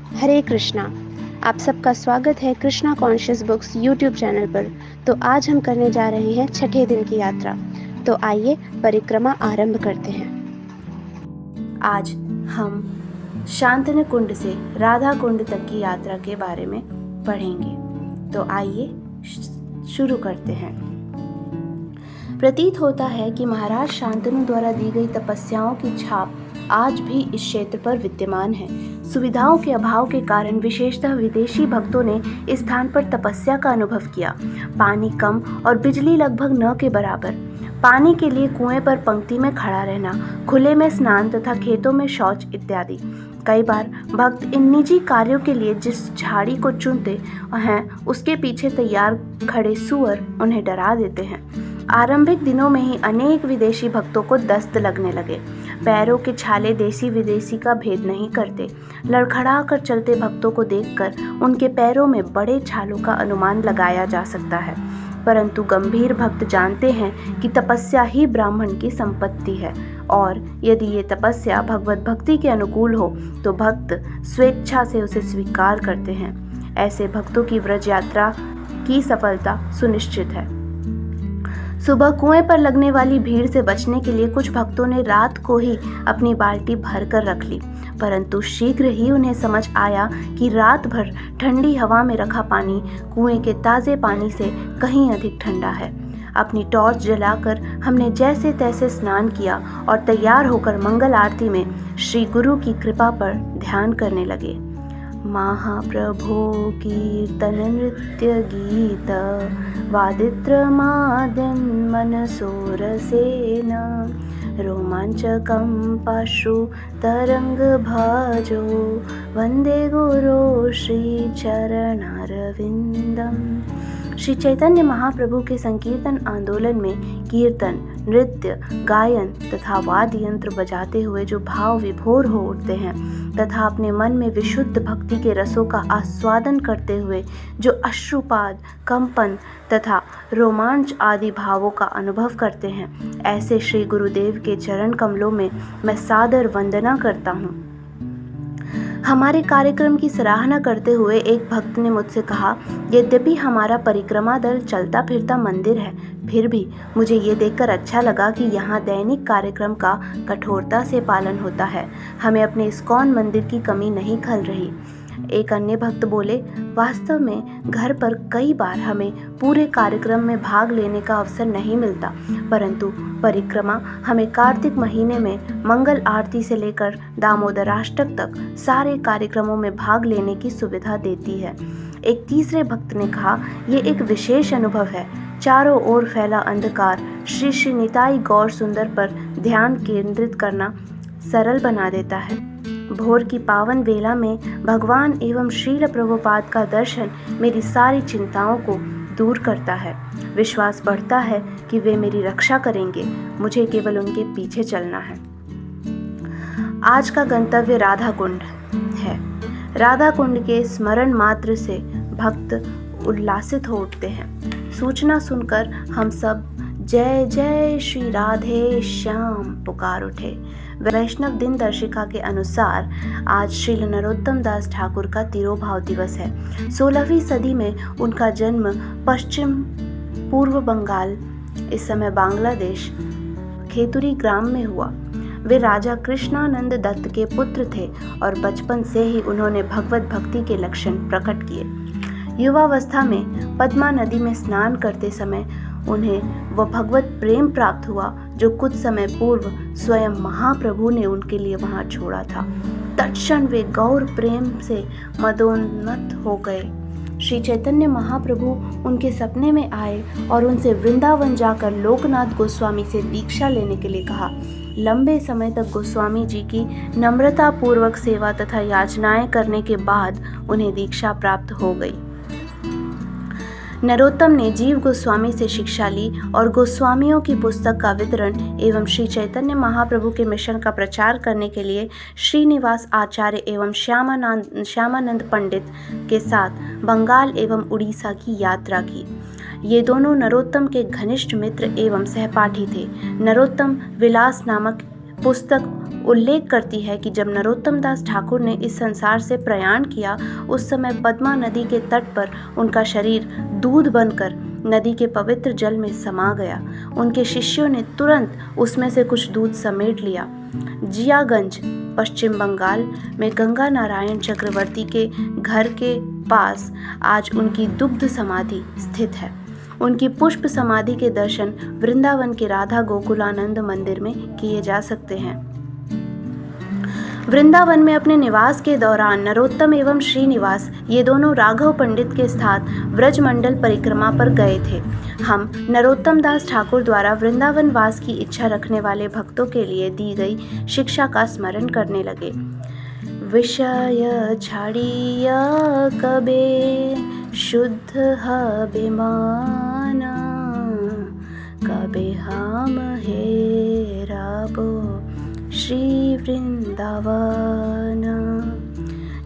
हरे कृष्णा। आप सबका स्वागत है Krishna conscious books YouTube channel पर। तो आज हम करने जा रहे हैं छठे दिन की यात्रा। तो आइए परिक्रमा आरंभ करते हैं। आज हम शांतनु कुंड से राधा कुंड तक की यात्रा के बारे में पढ़ेंगे। तो आइए शुरू करते हैं। प्रतीत होता है कि महाराज शांतनु द्वारा दी गई तपस्याओं की छाप आज भी इस क्षेत्र पर विद्यमान है। सुविधाओं के अभाव के कारण विशेषतः विदेशी भक्तों ने इस स्थान पर तपस्या का अनुभव किया। पानी कम और बिजली लगभग न के बराबर। पानी के लिए कुएं पर पंक्ति में खड़ा रहना, खुले में स्नान तथा खेतों में शौच इत्यादि। कई बार भक्त इन निजी कार्यों के लिए जिस झाड़ी को चुनते हैं उसके पीछे तैयार खड़े सुअर उन्हें डरा देते हैं। आरंभिक दिनों में ही अनेक विदेशी भक्तों को दस्त लगने लगे। पैरों के छाले देसी विदेशी का भेद नहीं करते। लड़खड़ा कर चलते भक्तों को देखकर उनके पैरों में बड़े छालों का अनुमान लगाया जा सकता है। परंतु गंभीर भक्त जानते हैं कि तपस्या ही ब्राह्मण की संपत्ति है और यदि ये तपस्या भगवत भक्ति के अनुकूल हो तो भक्त स्वेच्छा से उसे स्वीकार करते हैं। ऐसे भक्तों की व्रज यात्रा की सफलता सुनिश्चित है। सुबह कुएं पर लगने वाली भीड़ से बचने के लिए कुछ भक्तों ने रात को ही अपनी बाल्टी भरकर रख ली, परंतु शीघ्र ही उन्हें समझ आया कि रात भर ठंडी हवा में रखा पानी कुएं के ताज़े पानी से कहीं अधिक ठंडा है। अपनी टॉर्च जलाकर हमने जैसे तैसे स्नान किया और तैयार होकर मंगल आरती में श्री गुरु की कृपा पर ध्यान करने लगे। महाप्रभो कीर्तन नृत्य गीत वादित्रमाद्यं मनसोरसेन रोमांचकं पाशु तरंगभाजो वंदे गुरो श्री चरणारविंदम। श्री चैतन्य महाप्रभु के संकीर्तन आंदोलन में कीर्तन, नृत्य, गायन तथा वाद्य यंत्र बजाते हुए जो भाव विभोर हो उठते हैं तथा अपने मन में विशुद्ध भक्ति के रसों का आस्वादन करते हुए जो अश्रुपात, कंपन तथा रोमांच आदि भावों का अनुभव करते हैं, ऐसे श्री गुरुदेव के चरण कमलों में मैं सादर वंदना करता हूँ। हमारे कार्यक्रम की सराहना करते हुए एक भक्त ने मुझसे कहा, यद्यपि हमारा परिक्रमा दल चलता फिरता मंदिर है, फिर भी मुझे ये देखकर अच्छा लगा कि यहाँ दैनिक कार्यक्रम का कठोरता से पालन होता है। हमें अपने इस्कॉन मंदिर की कमी नहीं खल रही। एक अन्य भक्त बोले, वास्तव में घर पर कई बार हमें पूरे कार्यक्रम में भाग लेने का अवसर नहीं मिलता, परंतु परिक्रमा हमें कार्तिक महीने में मंगल आरती से लेकर दामोदराष्टक तक सारे कार्यक्रमों में भाग लेने की सुविधा देती है। एक तीसरे भक्त ने कहा, ये एक विशेष अनुभव है। चारों ओर फैला अंधकार श्री श्री निताई गौर सुंदर पर ध्यान केंद्रित करना सरल बना देता है। भोर की पावन वेला में भगवान एवं श्रील प्रभुपाद का दर्शन मेरी सारी चिंताओं को दूर करता है। विश्वास बढ़ता है कि वे मेरी रक्षा करेंगे, मुझे केवल उनके पीछे चलना है। आज का गंतव्य राधा कुंड है। राधा कुंड के स्मरण मात्र से भक्त उल्लासित हो उठते हैं। सूचना सुनकर हम सब जय जय श्री राधे श्याम पुकार उठे। वैष्णव दिन दर्शिका के अनुसार आज श्रील नरोत्तम दास ठाकुर का तिरोभाव दिवस है। 16वीं सदी में उनका जन्म पश्चिम पूर्व बंगाल, इस समय बांग्लादेश, खेतुरी ग्राम में हुआ। वे राजा कृष्णानंद दत्त के पुत्र थे और बचपन से ही उन्होंने भगवत भक्ति के लक्षण प्रकट किए। युवावस्था में पद्मा नदी में स्नान करते समय उन्हें वह भगवत प्रेम प्राप्त हुआ जो कुछ समय पूर्व स्वयं महाप्रभु ने उनके लिए वहां छोड़ा था। तत्क्षण वे गौर प्रेम से मदोन्मत्त हो गए। श्री चैतन्य महाप्रभु उनके सपने में आए और उनसे वृंदावन जाकर लोकनाथ गोस्वामी से दीक्षा लेने के लिए कहा। लंबे समय तक गोस्वामी जी की नम्रता पूर्वक सेवा तथा याचनाएं करने के बाद उन्हें दीक्षा प्राप्त हो गई। नरोत्तम ने जीव गोस्वामी से शिक्षा ली और गोस्वामियों की पुस्तक का वितरण एवं श्री चैतन्य महाप्रभु के मिशन का प्रचार करने के लिए श्रीनिवास आचार्य एवं श्यामानंद पंडित के साथ बंगाल एवं उड़ीसा की यात्रा की। ये दोनों नरोत्तम के घनिष्ठ मित्र एवं सहपाठी थे। नरोत्तम विलास नामक पुस्तक उल्लेख करती है कि जब नरोत्तम दास ठाकुर ने इस संसार से प्रयाण किया, उस समय पद्मा नदी के तट पर उनका शरीर दूध बनकर नदी के पवित्र जल में समा गया। उनके शिष्यों ने तुरंत उसमें से कुछ दूध समेट लिया। जियागंज, पश्चिम बंगाल में गंगा नारायण चक्रवर्ती के घर के पास आज उनकी दुग्ध समाधि स्थित है। उनकी पुष्प समाधि के दर्शन वृंदावन के राधा गोकुलानंद मंदिर में किए जा सकते हैं। वृंदावन में अपने निवास के दौरान नरोत्तम एवं श्रीनिवास ये दोनों राघव पंडित के साथ व्रजमंडल परिक्रमा पर गए थे। हम नरोत्तम दास ठाकुर द्वारा वृंदावन वास की इच्छा रखने वाले भक्तों के लिए दी गई शिक्षा का स्मरण करने लगे। विषय छाड़िया कबे शुद्ध हबिमाना, कबे हम हेराबो श्री वृंदावन।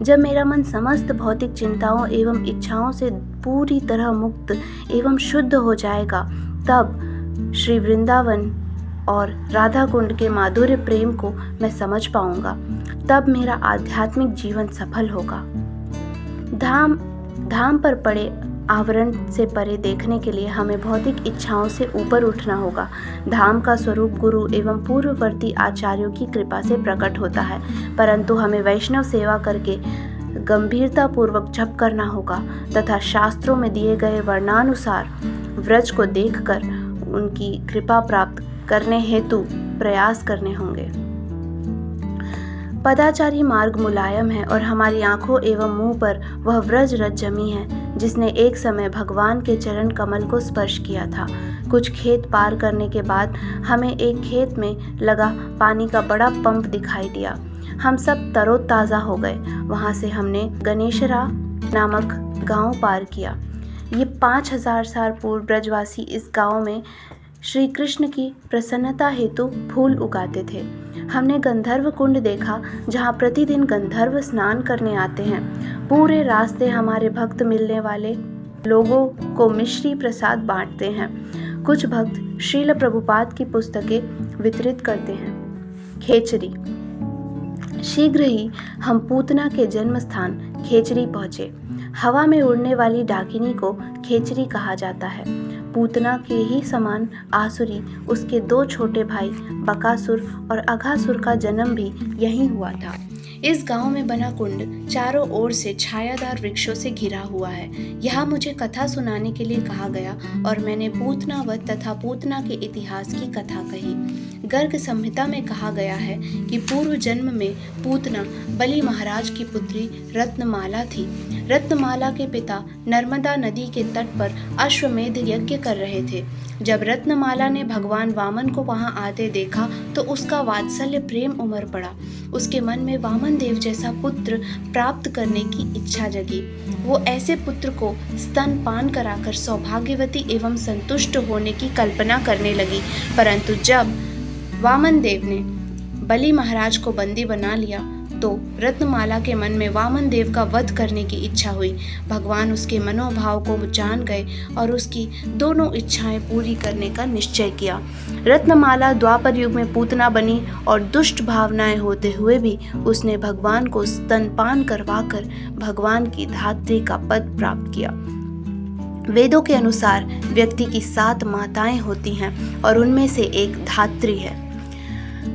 जब मेरा मन समस्त भौतिक चिंताओं एवं इच्छाओं से पूरी तरह मुक्त एवं शुद्ध हो जाएगा, तब श्री वृंदावन और राधा कुंड के माधुर्य प्रेम को मैं समझ पाऊंगा। तब मेरा आध्यात्मिक जीवन सफल होगा। धाम पर पड़े आवरण से परे देखने के लिए हमें भौतिक इच्छाओं से ऊपर उठना होगा। धाम का स्वरूप गुरु एवं पूर्ववर्ती आचार्यों की कृपा से प्रकट होता है, परंतु हमें वैष्णव सेवा करके गंभीरता पूर्वक जप करना होगा तथा शास्त्रों में दिए गए वर्णानुसार व्रज को देखकर उनकी कृपा प्राप्त करने हेतु प्रयास करने होंगे। पदाचारी मार्ग मुलायम है और हमारी आंखों एवं मुंह पर वह व्रज रज जमी है जिसने एक समय भगवान के चरण कमल को स्पर्श किया था। कुछ खेत पार करने के बाद हमें एक खेत में लगा पानी का बड़ा पंप दिखाई दिया। हम सब तरोताज़ा हो गए। वहाँ से हमने गणेशरा नामक गांव पार किया। ये 5000 साल पूर्व ब्रजवासी इस गांव में श्री कृष्ण की प्रसन्नता हेतु फूल उगाते थे। हमने गंधर्व कुंड देखा जहाँ प्रतिदिन गंधर्व स्नान करने आते हैं। पूरे रास्ते हमारे भक्त मिलने वाले लोगों को मिश्री प्रसाद बांटते हैं। कुछ भक्त श्रील प्रभुपाद की पुस्तकें वितरित करते हैं। खेचरी। शीघ्र ही हम पूतना के जन्म स्थान खेचरी पहुँचे। हवा में उड़ने वाली डाकिनी को खेचरी कहा जाता है। पूतना के ही समान आसुरी उसके 2 छोटे भाई बकासुर और अघासुर का जन्म भी यहीं हुआ था। इस गांव में बना कुंड चारों ओर से छायादार वृक्षों से घिरा हुआ है। यहाँ मुझे कथा सुनाने के लिए कहा गया और मैंने पूतना वध तथा पूतना के इतिहास की कथा कही। गर्ग संहिता में कहा गया है कि पूर्व जन्म में पूतना बलि महाराज की पुत्री रत्नमाला थी। रत्नमाला के पिता नर्मदा नदी के तट पर अश्वमेध यज्ञ कर रहे थे। जब रत्नमाला ने भगवान वामन को वहां आते देखा तो उसका वात्सल्य प्रेम उमड़ पड़ा। उसके मन में वामन देव जैसा पुत्र प्राप्त करने की इच्छा जगी। वो ऐसे पुत्र को स्तनपान कराकर सौभाग्यवती एवं संतुष्ट होने की कल्पना करने लगी। परंतु जब वामन देव ने बलि महाराज को बंदी बना लिया तो रत्नमाला के मन में वामन देव का वध करने की इच्छा हुई। भगवान उसके मनोभाव को जान गए और उसकी दोनों इच्छाएं पूरी करने का निश्चय किया। रत्नमाला द्वापर युग में पूतना बनी और दुष्ट भावनाएं होते हुए भी उसने भगवान को स्तनपान करवाकर भगवान की धात्री का पद प्राप्त किया। वेदों के अनुसार व्यक्ति की 7 माताएं होती हैं और उनमें से एक धात्री है।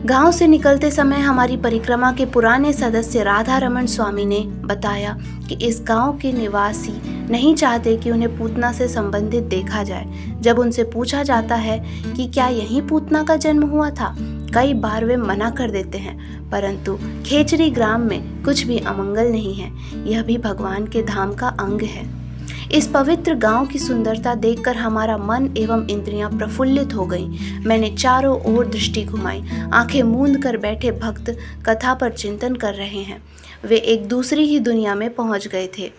गांव से निकलते समय हमारी परिक्रमा के पुराने सदस्य राधा रमन स्वामी ने बताया कि इस गांव के निवासी नहीं चाहते कि उन्हें पूतना से संबंधित देखा जाए। जब उनसे पूछा जाता है कि क्या यहीं पूतना का जन्म हुआ था, कई बार वे मना कर देते हैं, परंतु खेचरी ग्राम में कुछ भी अमंगल नहीं है। यह भी भगवान के धाम का अंग है। इस पवित्र गांव की सुंदरता देखकर हमारा मन एवं इंद्रियां प्रफुल्लित हो गईं। मैंने चारों ओर दृष्टि घुमाई। आंखें मूंद कर बैठे भक्त कथा पर चिंतन कर रहे हैं। वे एक दूसरी ही दुनिया में पहुंच गए थे।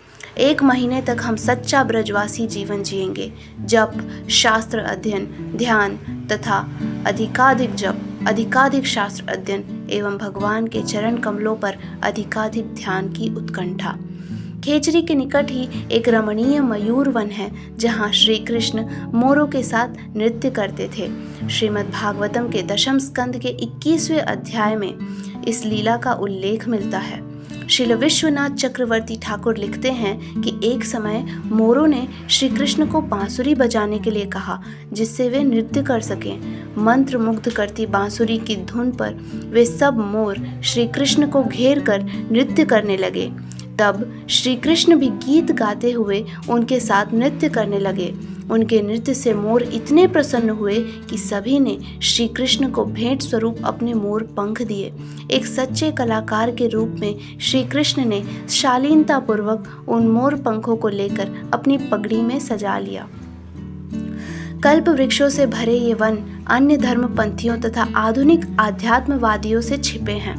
1 महीने तक हम सच्चा ब्रजवासी जीवन जिएंगे। जप, शास्त्र अध्ययन, ध्यान तथा अधिकाधिक जप, अधिकाधिक शास्त्र अध्ययन एवं भगवान के चरण कमलों पर अधिकाधिक ध्यान की उत्कंठा। खेचरी के निकट ही एक रमणीय मयूर वन है जहाँ श्री कृष्ण मोरों के साथ नृत्य करते थे। श्रीमद् भागवतम के दशम स्कंद के 21वें अध्याय में इस लीला का उल्लेख मिलता है। श्रील विश्वनाथ चक्रवर्ती ठाकुर लिखते हैं कि एक समय मोरों ने श्री कृष्ण को बांसुरी बजाने के लिए कहा जिससे वे नृत्य कर सकें। मंत्र मुग्ध करती बांसुरी की धुन पर वे सब मोर श्री कृष्ण को घेर कर नृत्य करने लगे। तब श्री कृष्ण भी गीत गाते हुए उनके साथ नृत्य करने लगे। उनके नृत्य से मोर इतने प्रसन्न हुए कि सभी ने श्री कृष्ण को भेंट स्वरूप अपने मोर पंख दिए। एक सच्चे कलाकार के रूप में श्री कृष्ण ने शालीनता पूर्वक उन मोर पंखों को लेकर अपनी पगड़ी में सजा लिया। कल्प वृक्षों से भरे ये वन अन्य धर्मपंथियों तथा आधुनिक आध्यात्मवादियों से छिपे हैं।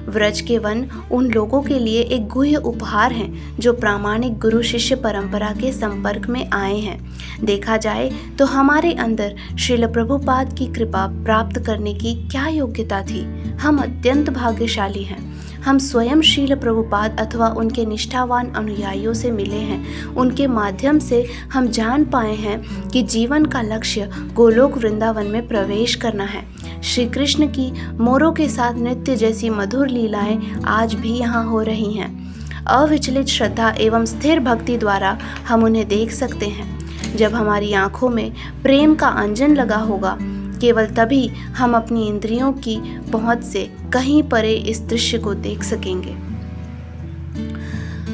व्रज के वन उन लोगों के लिए एक गुह्य उपहार हैं जो प्रामाणिक गुरु शिष्य परंपरा के संपर्क में आए हैं। देखा जाए तो हमारे अंदर श्रील प्रभुपाद की कृपा प्राप्त करने की क्या योग्यता थी। हम अत्यंत भाग्यशाली हैं। हम स्वयं श्रील प्रभुपाद अथवा उनके निष्ठावान अनुयायियों से मिले हैं। उनके माध्यम से हम जान पाए हैं कि जीवन का लक्ष्य गोलोक वृंदावन में प्रवेश करना है। श्री कृष्ण की मोरों के साथ नृत्य जैसी मधुर लीलाएं आज भी यहाँ हो रही हैं। अविचलित श्रद्धा एवं स्थिर भक्ति द्वारा हम उन्हें देख सकते हैं। जब हमारी आंखों में प्रेम का अंजन लगा होगा, केवल तभी हम अपनी इंद्रियों की पहुंच से कहीं परे इस दृश्य को देख सकेंगे।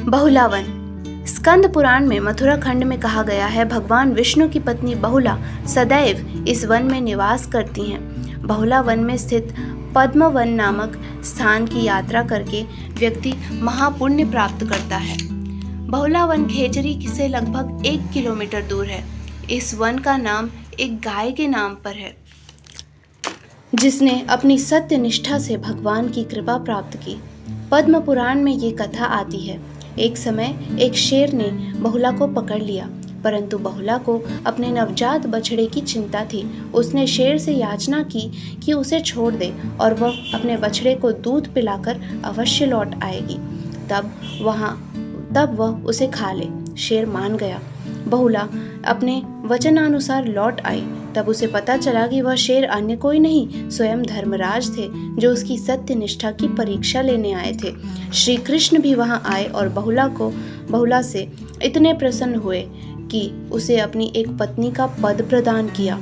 बहुलावन। स्कंद पुराण में मथुरा खंड में कहा गया है, भगवान विष्णु की पत्नी बहुला सदैव इस वन में निवास करती हैं। बहुला वन में स्थित पद्म वन नामक स्थान की यात्रा करके व्यक्ति महापुण्य प्राप्त करता है। बहुला वन खेचरी से लगभग 1 किलोमीटर दूर है। इस वन का नाम एक गाय के नाम पर है जिसने अपनी सत्य निष्ठा से भगवान की कृपा प्राप्त की। पद्म पुराण में ये कथा आती है। एक समय एक शेर ने बहुला को पकड़ लिया, परंतु बहुला को अपने नवजात बछड़े की चिंता थी। उसने शेर से याचना की कि उसे छोड़ दे और वह अपने बछड़े को दूध पिलाकर अवश्य लौट आएगी, तब वह उसे खा ले। शेर मान गया। बहुला अपने वचनानुसार लौट आई। तब उसे पता चला कि वह शेर अन्य कोई नहीं, स्वयं धर्मराज थे जो उसकी सत्य निष्ठा की परीक्षा लेने आए थे। श्री कृष्ण भी वहां आए और बहुला से इतने प्रसन्न हुए कि उसे अपनी एक पत्नी का पद प्रदान किया।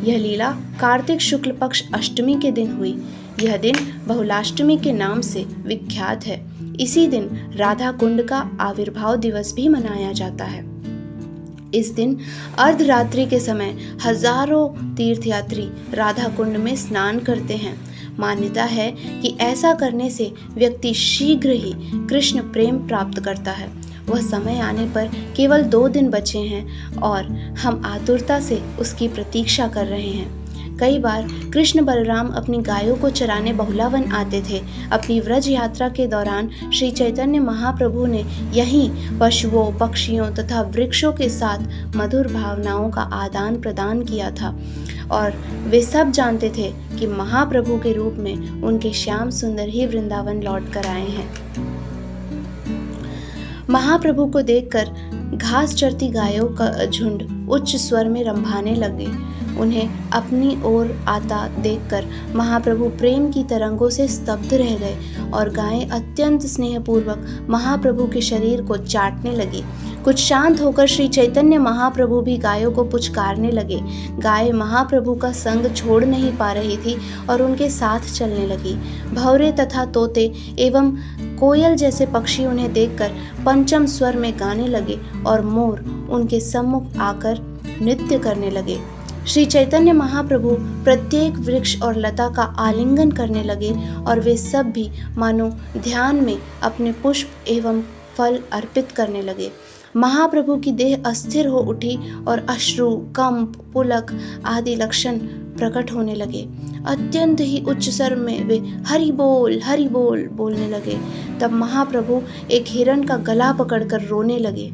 यह लीला कार्तिक शुक्ल पक्ष अष्टमी के दिन हुई। यह दिन बहुलाष्टमी के नाम से विख्यात है। इसी दिन राधा कुंड का आविर्भाव दिवस भी मनाया जाता है। इस दिन अर्धरात्रि के समय हजारों तीर्थयात्री राधा कुंड में स्नान करते हैं। मान्यता है कि ऐसा करने से व्यक्ति शीघ्र ही कृष्ण प्रेम प्राप्त करता है। वह समय आने पर केवल 2 दिन बचे हैं और हम आतुरता से उसकी प्रतीक्षा कर रहे हैं। कई बार कृष्ण बलराम अपनी गायों को चराने बहुलावन आते थे। अपनी व्रज यात्रा के दौरान श्री चैतन्य महाप्रभु ने यहीं पशुओं, पक्षियों तथा वृक्षों के साथ मधुर भावनाओं का आदान प्रदान किया था और वे सब जानते थे कि महाप्रभु के रूप में उनके श्याम सुंदर ही वृंदावन लौट कर आए हैं। महाप्रभु को देखकर घास चरती गायों का झुंड उच्च स्वर में रंभाने लगे। उन्हें अपनी ओर आता देखकर महाप्रभु प्रेम की तरंगों से स्तब्ध रह गए और गायें अत्यंत स्नेहपूर्वक महाप्रभु के शरीर को चाटने लगी। कुछ शांत होकर श्री चैतन्य महाप्रभु भी गायों को पुचकारने लगे। गाय महाप्रभु का संग छोड़ नहीं पा रही थी और उनके साथ चलने लगी। भंवरे तथा तोते एवं कोयल जैसे पक्षी उन्हें देखकर पंचम स्वर में गाने लगे और मोर उनके सम्मुख आकर नृत्य करने लगे। श्री चैतन्य महाप्रभु प्रत्येक वृक्ष और लता का आलिंगन करने लगे और वे सब भी मानो ध्यान में अपने पुष्प एवं फल अर्पित करने लगे। महाप्रभु की देह अस्थिर हो उठी और अश्रु, कंप, पुलक आदि लक्षण प्रकट होने लगे। अत्यंत ही उच्च स्वर में वे हरि बोल बोलने लगे। तब महाप्रभु एक हिरण का गला पकड़कर रोने लगे।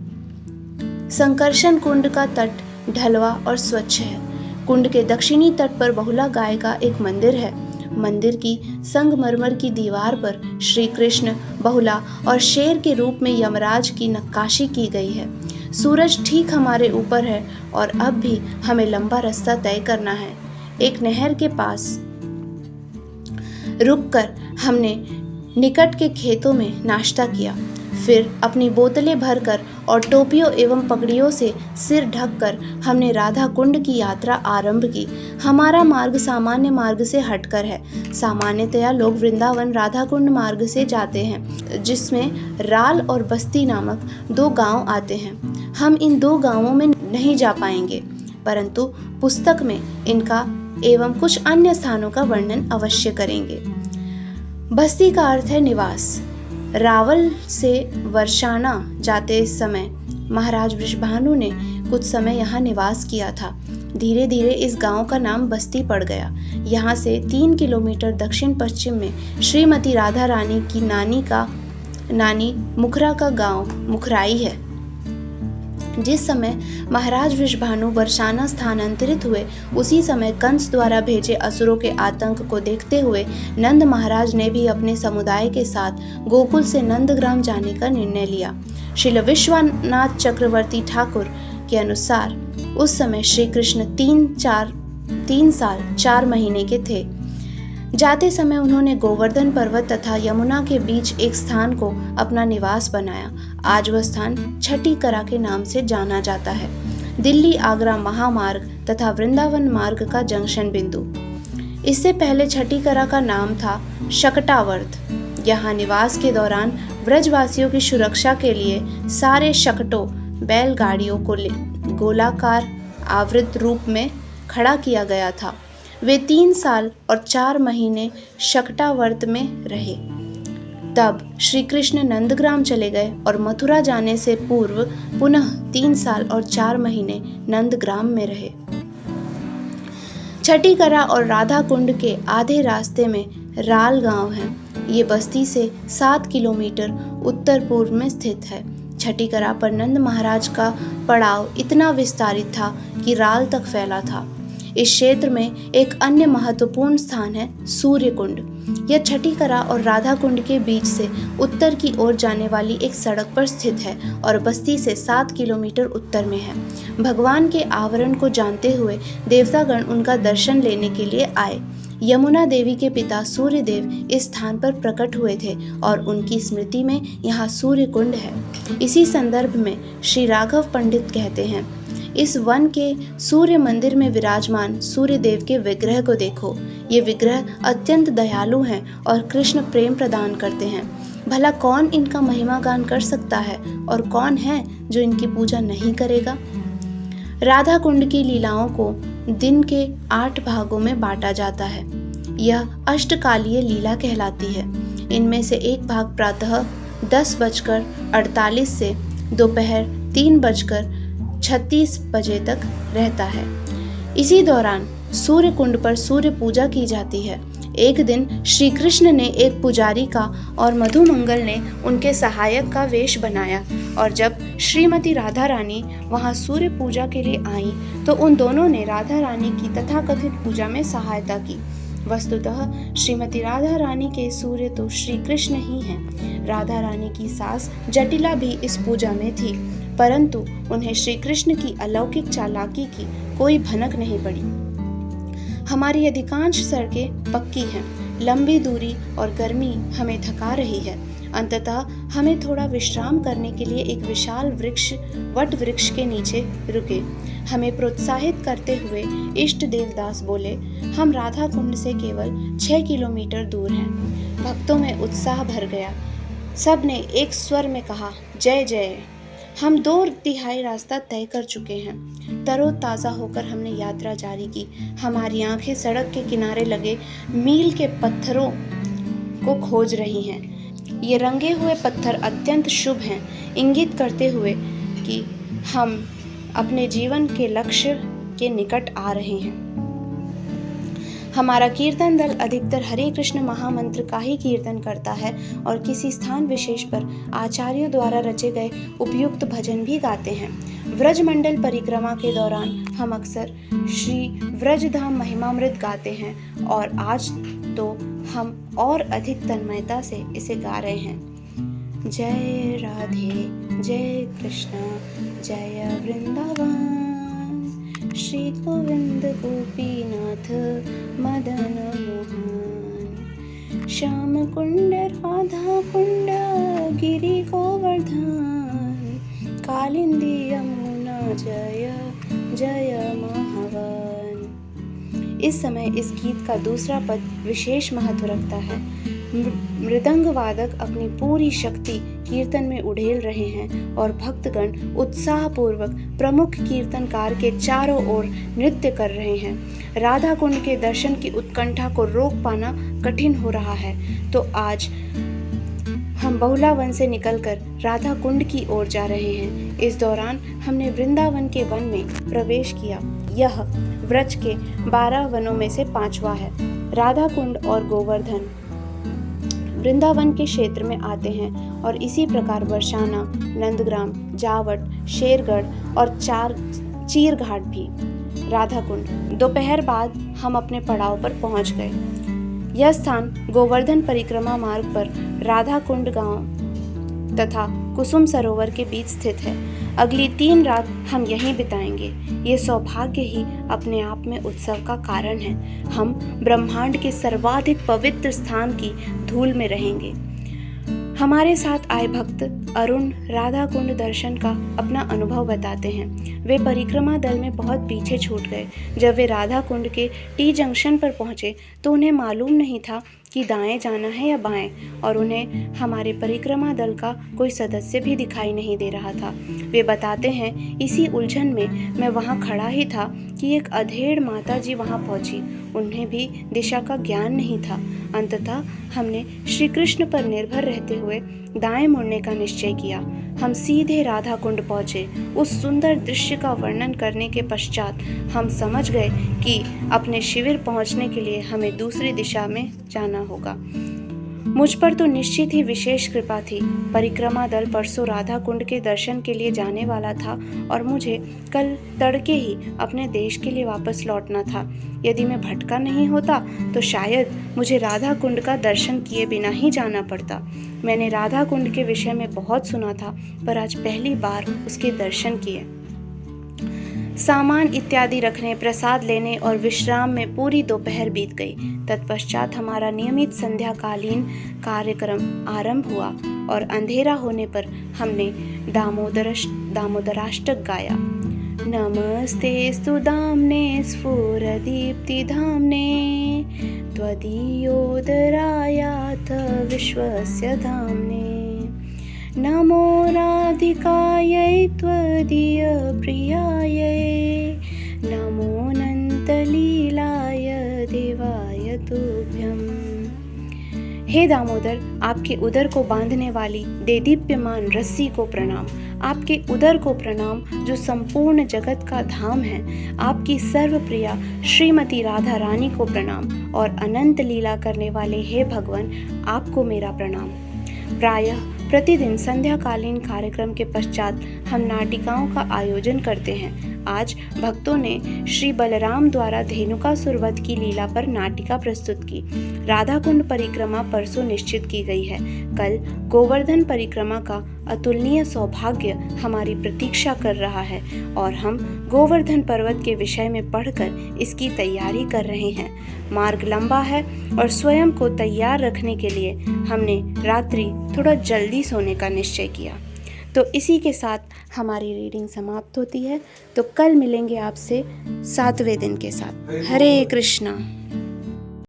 संकर्षण कुंड का तट ढलवा और स्वच्छ है। कुंड के दक्षिणी तट पर बहुला गाय का एक मंदिर है। मंदिर की संगमरमर की दीवार पर श्री कृष्ण, बहुला और शेर के रूप में यमराज की नक्काशी की गई है। सूरज ठीक हमारे ऊपर है और अब भी हमें लंबा रास्ता तय करना है। एक नहर के पास रुककर हमने निकट के खेतों में नाश्ता किया। फिर अपनी बोतलें भरकर और टोपियों एवं पगड़ियों से सिर ढककर हमने राधा कुंड की यात्रा आरंभ की। हमारा मार्ग सामान्य मार्ग से हटकर है। सामान्यतया लोग वृंदावन राधा कुंड मार्ग से जाते हैं, जिसमें राल और बस्ती नामक 2 गांव आते हैं। हम इन 2 गांवों में नहीं जा पाएंगे, परंतु पुस्तक में इनका एवं कुछ अन्य स्थानों का वर्णन अवश्य करेंगे। बस्ती का अर्थ है निवास। रावल से वर्षाना जाते समय महाराज वृषभानु ने कुछ समय यहाँ निवास किया था। धीरे धीरे इस गांव का नाम बस्ती पड़ गया। यहाँ से 3 किलोमीटर दक्षिण पश्चिम में श्रीमती राधा रानी की नानी मुखरा का गांव मुखराई है। जिस समय महाराज वृषभानु वर्षाना स्थानांतरित हुए, उसी समय कंस द्वारा भेजे असुरों के आतंक को देखते हुए नंद महाराज ने भी अपने समुदाय के साथ गोकुल से नंदग्राम जाने का निर्णय लिया। श्रील विश्वनाथ चक्रवर्ती ठाकुर के अनुसार उस समय श्री कृष्ण 3 साल 4 महीने के थे। जाते समय उन्होंने गोवर्धन पर्वत तथा यमुना के बीच एक स्थान को अपना निवास बनाया। आज वह स्थान छठी करा के नाम से जाना जाता है। दिल्ली आगरा महामार्ग तथा वृंदावन मार्ग का जंक्शन बिंदु। इससे पहले छठी करा का नाम था शकटावर्त। यहाँ निवास के दौरान व्रजवासियों की सुरक्षा के लिए सारे शकटों बैलगाड़ियों को गोलाकार आवृत रूप में खड़ा किया गया था। वे 3 साल और 4 महीने शकटावर्त में रहे। तब श्री कृष्ण नंदग्राम चले गए और मथुरा जाने से पूर्व पुनः 3 साल और 4 महीने नंदग्राम में रहे। छठी करा और राधा कुंड के आधे रास्ते में राल गांव है। ये बस्ती से 7 किलोमीटर उत्तर पूर्व में स्थित है। छठी करा पर नंद महाराज का पड़ाव इतना विस्तारित था कि राल तक फैला था। इस क्षेत्र में एक अन्य महत्वपूर्ण स्थान है सूर्य कुंड। यह छठी करा और राधा कुंड के बीच से उत्तर की ओर जाने वाली एक सड़क पर स्थित है और बस्ती से 7 किलोमीटर उत्तर में है। भगवान के आवरण को जानते हुए देवतागण उनका दर्शन लेने के लिए आए। यमुना देवी के पिता सूर्यदेव इस स्थान पर प्रकट हुए थे और उनकी स्मृति में यहाँ सूर्य कुंड है। इसी संदर्भ में श्री राघव पंडित कहते हैं, इस वन के सूर्य मंदिर में विराजमान सूर्य देव के विग्रह को देखो। ये विग्रह अत्यंत दयालु हैं और कृष्ण प्रेम प्रदान करते हैं। भला कौन इनका महिमा गान कर सकता है और कौन है जो इनकी पूजा नहीं करेगा। राधा कुंड की लीलाओं को दिन के 8 भागों में बांटा जाता है। यह अष्टकालीय लीला कहलाती है। इनमें से एक भाग प्रातः 10:48 से दोपहर 3:36 बजे तक रहता है। इसी दौरान सूर्य कुंड पर सूर्य पूजा की जाती है। एक दिन श्री कृष्ण ने एक पुजारी का और मधुमंगल ने उनके सहायक का वेश बनाया और जब श्रीमती राधा रानी वहां सूर्य पूजा के लिए आईं तो उन दोनों ने राधा रानी की तथाकथित पूजा में सहायता की। वस्तुतः श्रीमती राधा रानी के सूर्य तो श्री कृष्ण ही हैं। राधा रानी की सास जटिला भी इस पूजा में थी, परंतु उन्हें श्री कृष्ण की अलौकिक चालाकी की कोई भनक नहीं पड़ी। हमारी अधिकांश सड़कें पक्की हैं। लंबी दूरी और गर्मी हमें थका रही है। अंततः हमें थोड़ा विश्राम करने के लिए एक विशाल वट वृक्ष के नीचे रुके। हमें प्रोत्साहित करते हुए इष्ट देवदास बोले, हम राधा कुंड से केवल 6 किलोमीटर दूर हैं। भक्तों में उत्साह भर गया। सब ने एक स्वर में कहा, जय जय। हम 2/3 रास्ता तय कर चुके हैं। तरोताज़ा होकर हमने यात्रा जारी की। हमारी आंखें सड़क के किनारे लगे मील के पत्थरों को खोज रही हैं। ये रंगे हुए पत्थर अत्यंत शुभ हैं, इंगित करते हुए कि हम अपने जीवन के लक्ष्य के निकट आ रहे हैं। हमारा कीर्तन दल अधिकतर हरे कृष्ण महामंत्र का ही कीर्तन करता है और किसी स्थान विशेष पर आचार्यों द्वारा रचे गए उपयुक्त भजन भी गाते हैं। व्रजमंडल परिक्रमा के दौरान हम अक्सर श्री व्रजधाम महिमामृत गाते हैं और आज तो हम और अधिक तन्मयता से इसे गा रहे हैं। जय राधे, जय कृष्ण, जय वृंदावन, श्री गोविंद गोपीनाथ मदन मोहन, श्याम कुंड राधा कुंड गिरि गोवर्धन, कालिंदी यमुना जय जय महावन। इस समय इस गीत का दूसरा पद विशेष महत्व रखता है। मृदंग वादक अपनी पूरी शक्ति कीर्तन में उड़ेल रहे हैं और भक्तगण उत्साहपूर्वक प्रमुख कीर्तनकार के चारों ओर नृत्य कर रहे हैं। राधा कुंड के दर्शन की उत्कंठा को रोक पाना कठिन हो रहा है, तो आज हम बहुला वन से निकलकर राधा कुंड की ओर जा रहे हैं। इस दौरान हमने वृंदावन के वन में प्रवेश किया। यह व्रज के 12 वनों में से 5वां है। राधा कुंड और गोवर्धन वृंदावन के क्षेत्र में आते हैं और इसी प्रकार बरसाना, नंदग्राम, जावट, शेरगढ़ और चीरघाट भी। राधा कुंड दोपहर बाद हम अपने पड़ाव पर पहुंच गए। यह स्थान गोवर्धन परिक्रमा मार्ग पर राधा कुंड गांव तथा कुसुम सरोवर के बीच स्थित है। अगली 3 रात हम यहीं बिताएंगे। ये सौभाग्य ही अपने आप में उत्सव का कारण है। हम ब्रह्मांड के सर्वाधिक पवित्र स्थान की धूल में रहेंगे। हमारे साथ आए भक्त अरुण राधा कुंड दर्शन का अपना अनुभव बताते हैं। वे परिक्रमा दल में बहुत पीछे छूट गए। जब वे राधा कुंड के टी जंक्शन पर पहुंचे तो उन्हें मालूम नहीं था कि दाएं जाना है या बाएं, और उन्हें हमारे परिक्रमा दल का कोई सदस्य भी दिखाई नहीं दे रहा था। वे बताते हैं, इसी उलझन में मैं वहां खड़ा ही था कि एक अधेड़ माता जी वहां पहुंची। उन्हें भी दिशा का ज्ञान नहीं था। अंततः हमने श्री कृष्ण पर निर्भर रहते हुए दाएं मुड़ने का निश्चय किया। हम सीधे राधा कुंड पहुंचे। उस सुंदर दृश्य का वर्णन करने के पश्चात हम समझ गए कि अपने शिविर पहुंचने के लिए हमें दूसरी दिशा में जाना होगा। मुझ पर तो निश्चित ही विशेष कृपा थी। परिक्रमा दल परसों राधा कुंड के दर्शन के लिए जाने वाला था और मुझे कल तड़के ही अपने देश के लिए वापस लौटना था। यदि मैं भटका नहीं होता तो शायद मुझे राधा कुंड का दर्शन किए बिना ही जाना पड़ता। मैंने राधा कुंड के विषय में बहुत सुना था, पर आज पहली बार उसके दर्शन किए। सामान इत्यादि रखने, प्रसाद लेने और विश्राम में पूरी दोपहर बीत गई। तत्पश्चात हमारा नियमित संध्याकालीन कार्यक्रम आरंभ हुआ और अंधेरा होने पर हमने दामोदराष्टक गाया। नमस्तेस्तु दाम्ने स्फुरदीप्ति धाम्ने त्वदीयोदरायाथ विश्वस्य धाम्ने नमो राधिकायै त्वदीय प्रियायै नमोऽनन्तलीलाय देवाय तुभ्यम्। हे दामोदर, आपके उदर को बांधने वाली देदीप्यमान रस्सी को प्रणाम। आपके उदर को प्रणाम जो संपूर्ण जगत का धाम है। आपकी सर्वप्रिया श्रीमती राधा रानी को प्रणाम और अनंत लीला करने वाले हे भगवान, आपको मेरा प्रणाम। प्रायः प्रतिदिन संध्याकालीन कार्यक्रम के पश्चात हम नाटिकाओं का आयोजन करते हैं। आज भक्तों ने श्री बलराम द्वारा धेनुकासुर वध की लीला पर नाटिका प्रस्तुत की। राधा कुंड परिक्रमा परसों निश्चित की गई है। कल गोवर्धन परिक्रमा का अतुलनीय सौभाग्य हमारी प्रतीक्षा कर रहा है और हम गोवर्धन पर्वत के विषय में पढ़कर इसकी तैयारी कर रहे हैं। मार्ग लंबा है और स्वयं को तैयार रखने के लिए हमने रात्रि थोड़ा जल्दी सोने का निश्चय किया। तो इसी के साथ हमारी रीडिंग समाप्त होती है। तो कल मिलेंगे आपसे 7वें दिन के साथ। हरे कृष्णा।